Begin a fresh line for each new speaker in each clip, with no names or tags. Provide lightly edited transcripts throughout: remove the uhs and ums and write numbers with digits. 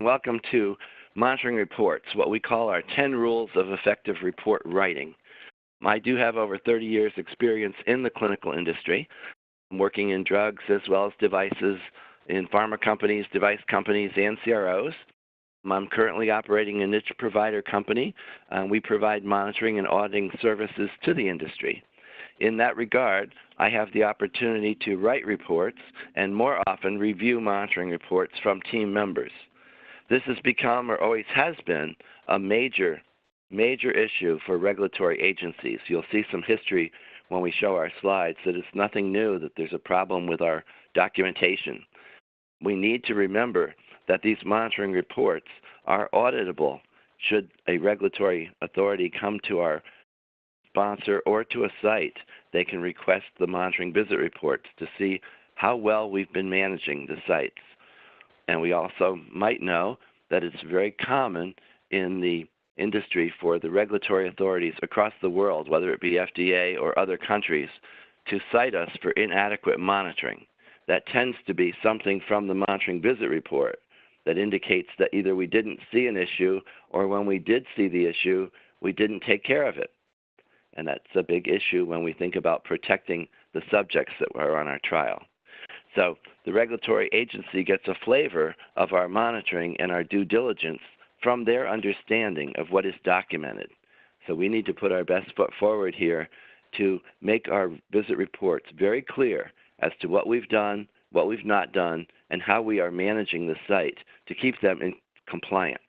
welcome to Monitoring Reports, what we call our 10 Rules of Effective Report Writing. I do have over 30 years experience in the clinical industry. I'm working in drugs as well as devices in pharma companies, device companies, and CROs. I'm currently operating a niche provider company. We provide monitoring and auditing services to the industry. In that regard, I have the opportunity to write reports and more often review monitoring reports from team members. This has become, or always has been, a major issue for regulatory agencies. You'll see some history when we show our slides that it's nothing new that there's a problem with our documentation. We need to remember that these monitoring reports are auditable should a regulatory authority come to our sponsor or to a site. They can request the monitoring visit reports to see how well we've been managing the sites. And we also might know that it's very common in the industry for the regulatory authorities across the world, whether it be FDA or other countries, to cite us for inadequate monitoring. That tends to be something from the monitoring visit report that indicates that either we didn't see an issue or when we did see the issue, we didn't take care of it. And that's a big issue when we think about protecting the subjects that were on our trial. So the regulatory agency gets a flavor of our monitoring and our due diligence from their understanding of what is documented. So we need to put our best foot forward here to make our visit reports very clear as to what we've done, what we've not done, and how we are managing the site to keep them in compliance.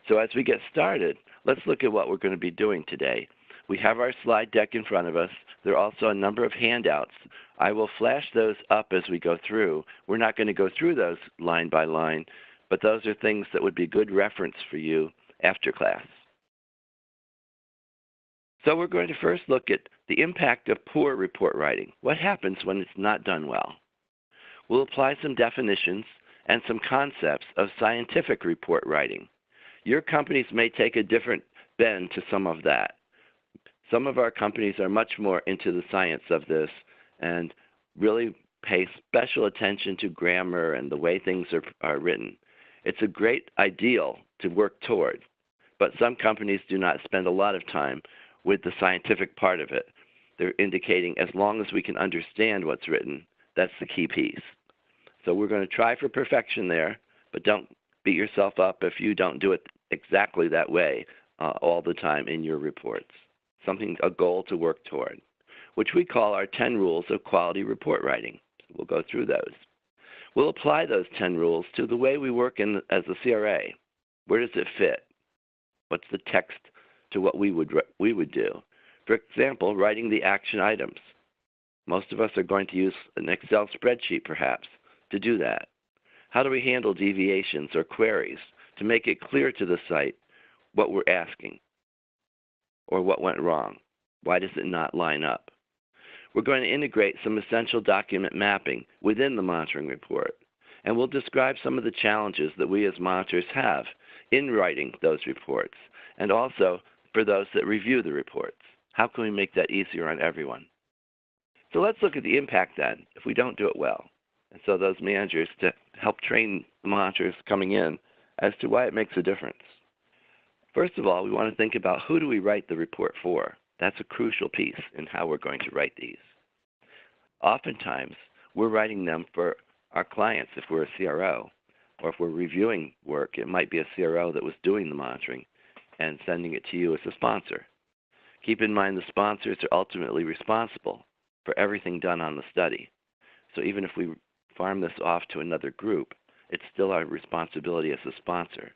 So as we get started, let's look at what we're going to be doing today. We have our slide deck in front of us. There are also a number of handouts. I will flash those up as we go through. We're not going to go through those line by line, but those are things that would be good reference for you after class. So we're going to first look at the impact of poor report writing. What happens when it's not done well? We'll apply some definitions and some concepts of scientific report writing. Your companies may take a different bend to some of that. Some of our companies are much more into the science of this and really pay special attention to grammar and the way things are written. It's a great ideal to work toward, but some companies do not spend a lot of time with the scientific part of it. They're indicating as long as we can understand what's written, that's the key piece. So we're going to try for perfection there, but don't beat yourself up if you don't do it exactly that way all the time in your reports. A goal to work toward, which we call our 10 rules of quality report writing. We'll go through those. We'll apply those 10 rules to the way we work as a CRA. Where does it fit? What's the text to what we would do? For example, writing the action items. Most of us are going to use an Excel spreadsheet, perhaps, to do that. How do we handle deviations or queries to make it clear to the site what we're asking? Or what went wrong? Why does it not line up? We're going to integrate some essential document mapping within the monitoring report, and we'll describe some of the challenges that we as monitors have in writing those reports, and also for those that review the reports. How can we make that easier on everyone? So let's look at the impact then if we don't do it well. And so those managers to help train the monitors coming in as to why it makes a difference. First of all, we want to think about who do we write the report for. That's a crucial piece in how we're going to write these. Oftentimes, we're writing them for our clients if we're a CRO, or if we're reviewing work, it might be a CRO that was doing the monitoring and sending it to you as a sponsor. Keep in mind the sponsors are ultimately responsible for everything done on the study. So even if we farm this off to another group, it's still our responsibility as a sponsor.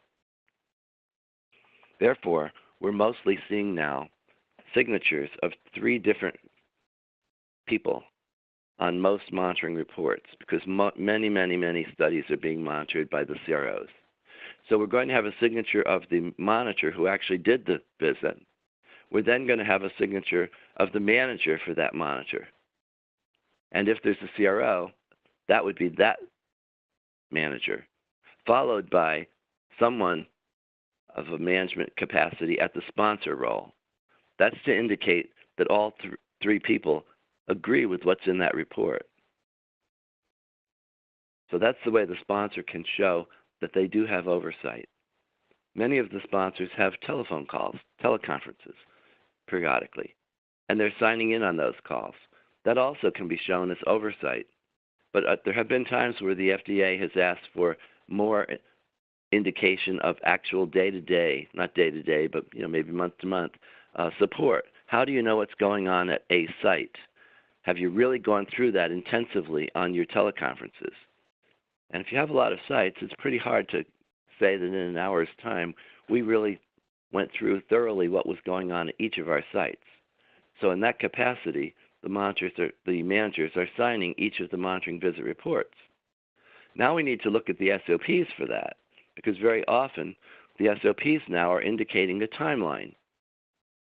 Therefore, we're mostly seeing now signatures of 3 different people on most monitoring reports because many studies are being monitored by the CROs. So we're going to have a signature of the monitor who actually did the visit. We're then going to have a signature of the manager for that monitor. And if there's a CRO, that would be that manager, followed by someone of a management capacity at the sponsor role. That's to indicate that all 3 people agree with what's in that report. So that's the way the sponsor can show that they do have oversight. Many of the sponsors have telephone calls, teleconferences, periodically, and they're signing in on those calls. That also can be shown as oversight. But there have been times where the FDA has asked for more indication of actual day-to-day, not day-to-day, but maybe month-to-month support. How do you know what's going on at a site? Have you really gone through that intensively on your teleconferences? And if you have a lot of sites, it's pretty hard to say that in an hour's time, we really went through thoroughly what was going on at each of our sites. So in that capacity, the managers are signing each of the monitoring visit reports. Now we need to look at the SOPs for that, because very often the SOPs now are indicating a timeline.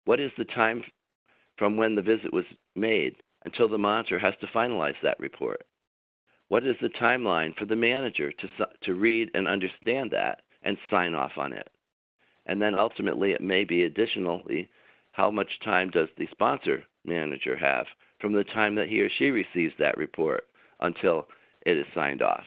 What is the time from when the visit was made until the monitor has to finalize that report? What is the timeline for the manager to read and understand that and sign off on it? And then ultimately it may be additionally, how much time does the sponsor manager have from the time that he or she receives that report until it is signed off?